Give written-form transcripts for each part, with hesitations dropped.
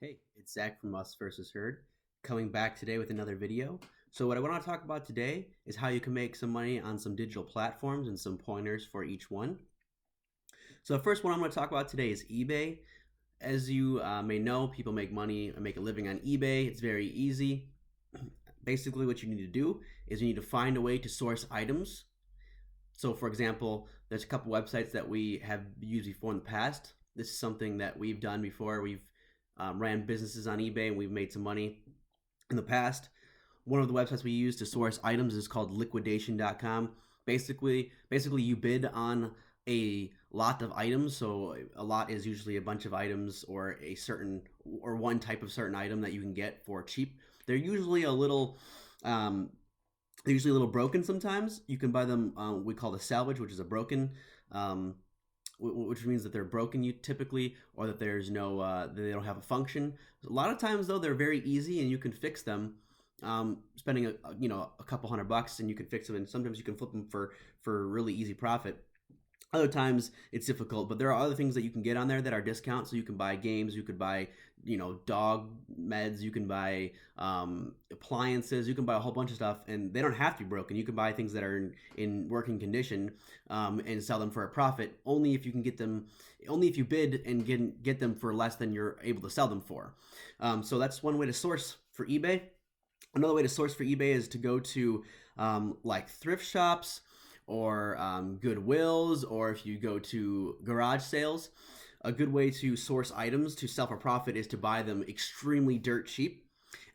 Hey, it's Zach from Us versus Herd, coming back today with another video. So what I want to talk about today is how you can make some money on some digital platforms and some pointers for each one. So the first one I'm going to talk about today is eBay. As you may know, people make money and make a living on eBay. It's very easy. Basically, what you need to do is you need to find a way to source items. So for example, there's a couple websites that we have used before in the past. This is something that we've done before. We've ran businesses on eBay and we've made some money in the past. One of the websites we use to source items is called liquidation.com. Basically you bid on a lot of items. So a lot is usually a bunch of items or a certain or one type of certain item that you can get for cheap. They're usually a little broken sometimes. You can buy them, we call the salvage, which is a broken, which means that they're broken typically, or that there's no, they don't have a function. A lot of times though, they're very easy and you can fix them, spending a couple $100 and you can fix them, and sometimes you can flip them for really easy profit. Other times it's difficult, but there are other things that you can get on there that are discounts. So you can buy games, you could buy, dog meds, you can buy appliances, you can buy a whole bunch of stuff, and they don't have to be broken. You can buy things that are in working condition and sell them for a profit. Only if you can get them, only if you bid and get them for less than you're able to sell them for. So that's one way to source for eBay. Another way to source for eBay is to go to like thrift shops or Goodwills, or if you go to garage sales. A good way to source items to sell for profit is to buy them extremely dirt cheap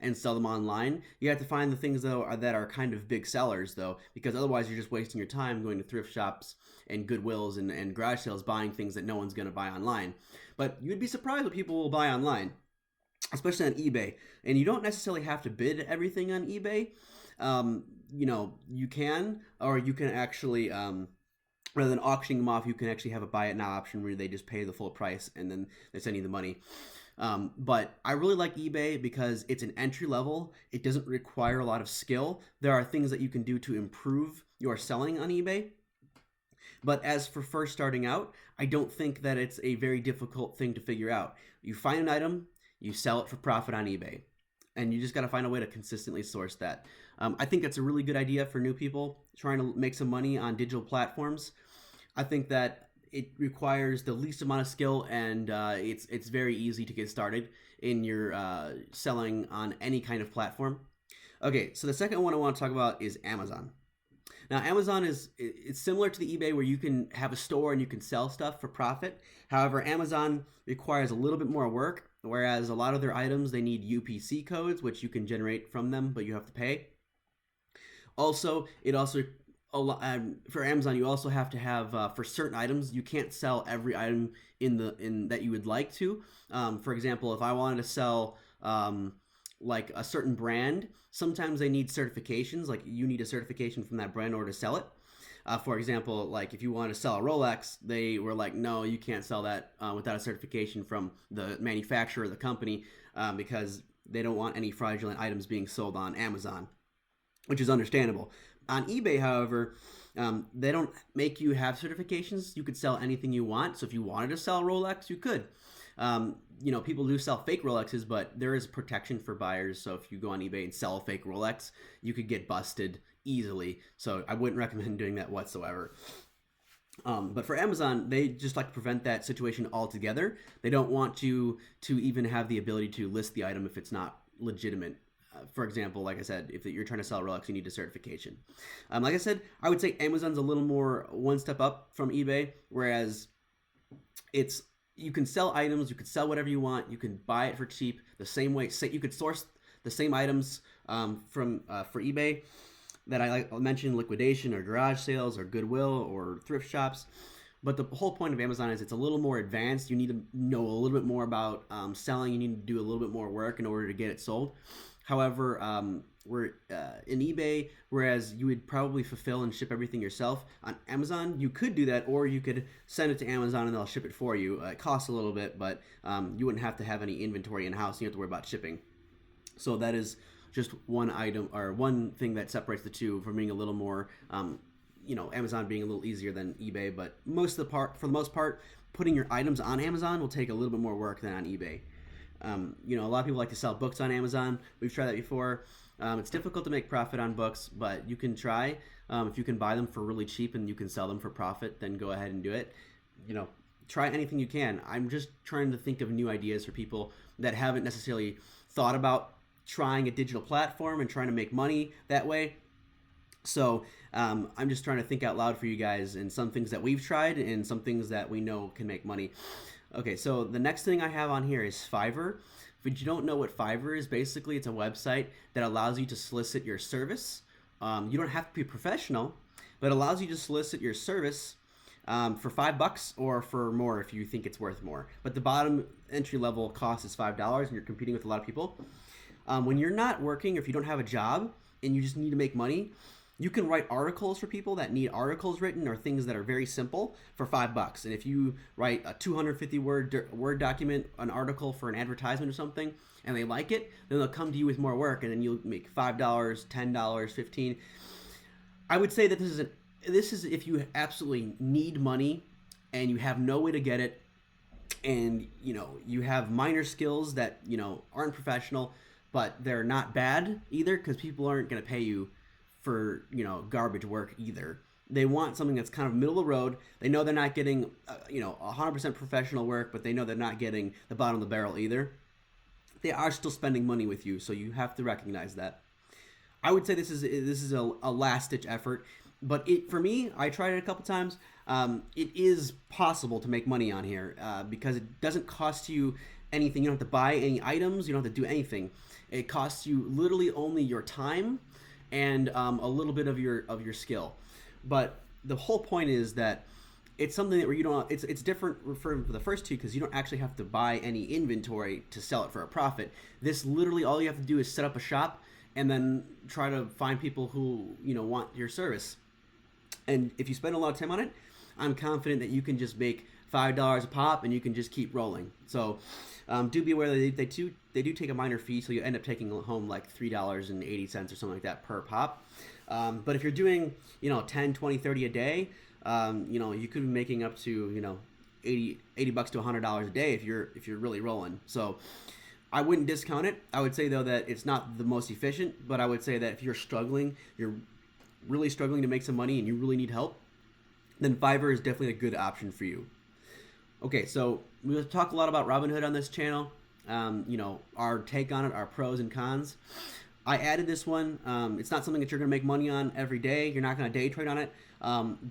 and sell them online. You have to find the things though that are kind of big sellers though, because otherwise you're just wasting your time going to thrift shops and Goodwills and garage sales buying things that no one's going to buy online. But you'd be surprised what people will buy online, especially on eBay. And you don't necessarily have to bid everything on eBay. You can, or you can actually, rather than auctioning them off, you can actually have a buy it now option where they just pay the full price and then they send you the money. But I really like eBay because it's an entry level. It doesn't require a lot of skill. There are things that you can do to improve your selling on eBay. But as for first starting out, I don't think that it's a very difficult thing to figure out. You find an item, you sell it for profit on eBay, and you just got to find a way to consistently source that. I think that's a really good idea for new people trying to make some money on digital platforms. I think that it requires the least amount of skill, and it's very easy to get started in your selling on any kind of platform. Okay, so the second one I want to talk about is Amazon. Now, Amazon it's similar to the eBay where you can have a store and you can sell stuff for profit. However, Amazon requires a little bit more work, whereas a lot of their items, they need UPC codes, which you can generate from them, but you have to pay. Also, for Amazon, you also have to have for certain items, you can't sell every item in that you would like to. For example, if I wanted to sell like a certain brand, sometimes they need certifications. Like you need a certification from that brand in order to sell it. For example, like if you want to sell a Rolex, they were like, no, you can't sell that without a certification from the manufacturer or the company because they don't want any fraudulent items being sold on Amazon, which is understandable. On eBay, however, they don't make you have certifications. You could sell anything you want. So if you wanted to sell a Rolex, you could. People do sell fake Rolexes, but there is protection for buyers. So if you go on eBay and sell a fake Rolex, you could get busted easily. So I wouldn't recommend doing that whatsoever. But for Amazon, they just like to prevent that situation altogether. They don't want you to even have the ability to list the item if it's not legitimate. For example, like I said, if you're trying to sell a Rolex, you need a certification. Like I said, I would say Amazon's a little more one step up from eBay, whereas you can sell items, you can sell whatever you want, you can buy it for cheap the same way. You could source the same items for eBay that I mentioned, liquidation or garage sales or Goodwill or thrift shops. But the whole point of Amazon is it's a little more advanced. You need to know a little bit more about selling. You need to do a little bit more work in order to get it sold. However, we're in eBay, whereas you would probably fulfill and ship everything yourself. On Amazon, you could do that, or you could send it to Amazon and they'll ship it for you. It costs a little bit, but you wouldn't have to have any inventory in-house. You don't have to worry about shipping. So that is just one item or one thing that separates the two from being a little more, Amazon being a little easier than eBay. But for the most part, putting your items on Amazon will take a little bit more work than on eBay. A lot of people like to sell books on Amazon. We've tried that before. It's difficult to make profit on books, but you can try. If you can buy them for really cheap and you can sell them for profit, then go ahead and do it. Try anything you can. I'm just trying to think of new ideas for people that haven't necessarily thought about trying a digital platform and trying to make money that way. So I'm just trying to think out loud for you guys and some things that we've tried and some things that we know can make money. Okay, so the next thing I have on here is Fiverr. If you don't know what Fiverr is, basically it's a website that allows you to solicit your service. You don't have to be professional, but it allows you to solicit your service for $5 or for more if you think it's worth more. But the bottom entry level cost is $5 and you're competing with a lot of people. When you're not working or if you don't have a job and you just need to make money, you can write articles for people that need articles written or things that are very simple for $5. And if you write a 250 word document, an article for an advertisement or something, and they like it, then they'll come to you with more work, and then you'll make $5, $10, $15. I would say that this is if you absolutely need money and you have no way to get it, and you have minor skills that aren't professional, but they're not bad either, because people aren't going to pay you for garbage work either. They want something that's kind of middle of the road. They know they're not getting 100% professional work, but they know they're not getting the bottom of the barrel either. They are still spending money with you, so you have to recognize that. I would say this is a last-ditch effort, but for me, I tried it a couple times. It is possible to make money on here because it doesn't cost you anything. You don't have to buy any items. You don't have to do anything. It costs you literally only your time and a little bit of your skill. But the whole point is that it's something that where you don't. It's different for the first two because you don't actually have to buy any inventory to sell it for a profit. This literally all you have to do is set up a shop and then try to find people who want your service. And if you spend a lot of time on it, I'm confident that you can just make $5 a pop and you can just keep rolling. So do be aware that they do take a minor fee, so you end up taking home like $3.80 or something like that per pop. But if you're doing 10, 20, 30 a day, you could be making up to $80 to $100 a day if you're really rolling. So I wouldn't discount it. I would say though that it's not the most efficient, but I would say that if you're really struggling to make some money and you really need help, then Fiverr is definitely a good option for you. Okay, so we'll talk a lot about Robinhood on this channel. Our take on it, our pros and cons. I added this one. It's not something that you're going to make money on every day. You're not going to day trade on it,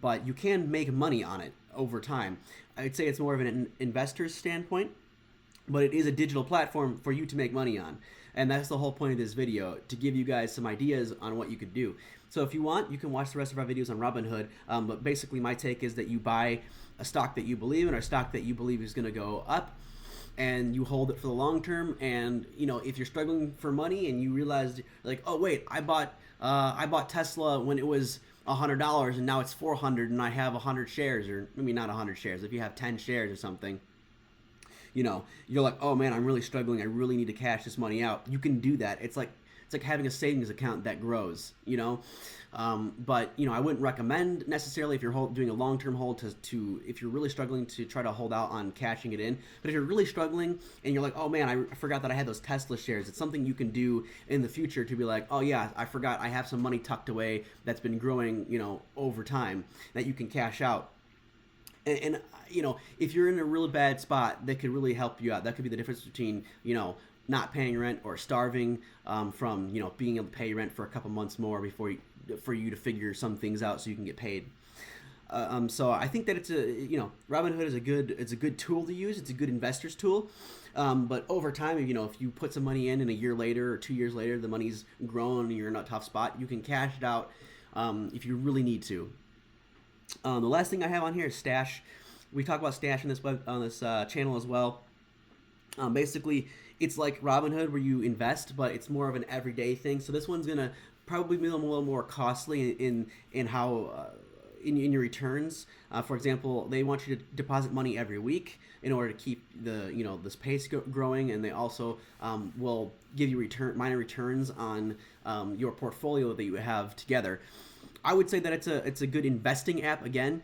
but you can make money on it over time. I'd say it's more of an investor's standpoint, but it is a digital platform for you to make money on. And that's the whole point of this video, to give you guys some ideas on what you could do. So if you want, you can watch the rest of our videos on Robinhood. But basically my take is that you buy a stock that you believe in, or a stock that you believe is going to go up, and you hold it for the long term. And if you're struggling for money and you realize like, oh wait, I bought Tesla when it was $100 and now it's $400 and I have 100 shares, or maybe not 100 shares. If you have 10 shares or something, you're like, oh man, I'm really struggling. I really need to cash this money out. You can do that. It's like having a savings account that grows, but I wouldn't recommend necessarily if you're doing a long-term hold to if you're really struggling to try to hold out on cashing it in. But if you're really struggling and you're like, oh man, I forgot that I had those Tesla shares, it's something you can do in the future to be like, oh yeah, I forgot I have some money tucked away that's been growing, over time that you can cash out. And if you're in a really bad spot, that could really help you out. That could be the difference between, not paying rent or starving from, being able to pay rent for a couple months more for you to figure some things out so you can get paid. So I think that it's Robinhood is a good tool to use. It's a good investor's tool. But over time, if you put some money in and a year later or 2 years later, the money's grown and you're in a tough spot, you can cash it out if you really need to. The last thing I have on here is Stash. We talk about Stash on this channel as well. Basically, it's like Robinhood where you invest, but it's more of an everyday thing. So this one's gonna probably be a little more costly in how in your returns. For example, they want you to deposit money every week in order to keep this pace growing, and they also will give you minor returns on your portfolio that you have together. I would say that it's a good investing app again.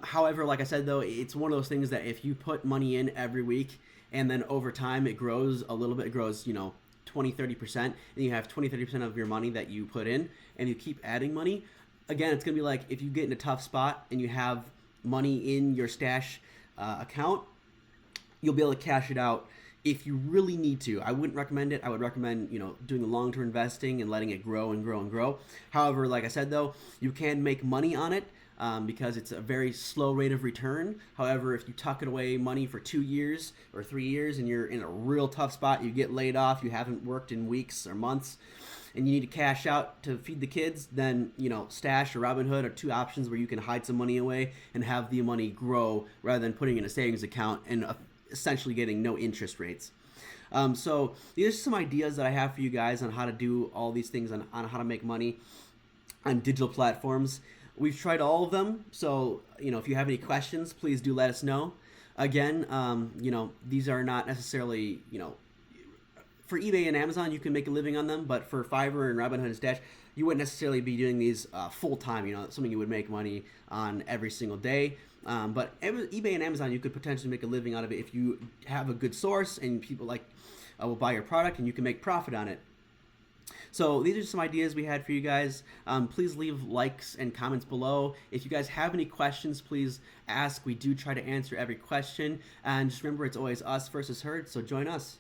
However, like I said though, it's one of those things that if you put money in every week and then over time it grows a little bit. It grows, 20-30%, and you have 20-30% of your money that you put in, and you keep adding money. Again, it's going to be like if you get in a tough spot and you have money in your stash account, you'll be able to cash it out if you really need to. I wouldn't recommend it. I would recommend, doing the long-term investing and letting it grow and grow and grow. However, like I said, though, you can make money on it because it's a very slow rate of return. However, if you tuck it away money for 2 years or 3 years and you're in a real tough spot, you get laid off, you haven't worked in weeks or months, and you need to cash out to feed the kids, then, Stash or Robinhood are two options where you can hide some money away and have the money grow rather than putting in a savings account and essentially getting no interest rates. So these are some ideas that I have for you guys on how to do all these things, on how to make money on digital platforms. We've tried all of them, so if you have any questions, please do let us know. Again, these are not necessarily, for eBay and Amazon, you can make a living on them, but for Fiverr and Robinhood and Stash, you wouldn't necessarily be doing these full time. Something you would make money on every single day. But eBay and Amazon, you could potentially make a living out of it if you have a good source and people will buy your product and you can make profit on it. So these are some ideas we had for you guys. Please leave likes and comments below. If you guys have any questions, please ask. We do try to answer every question. And just remember, it's always us versus herd, so join us.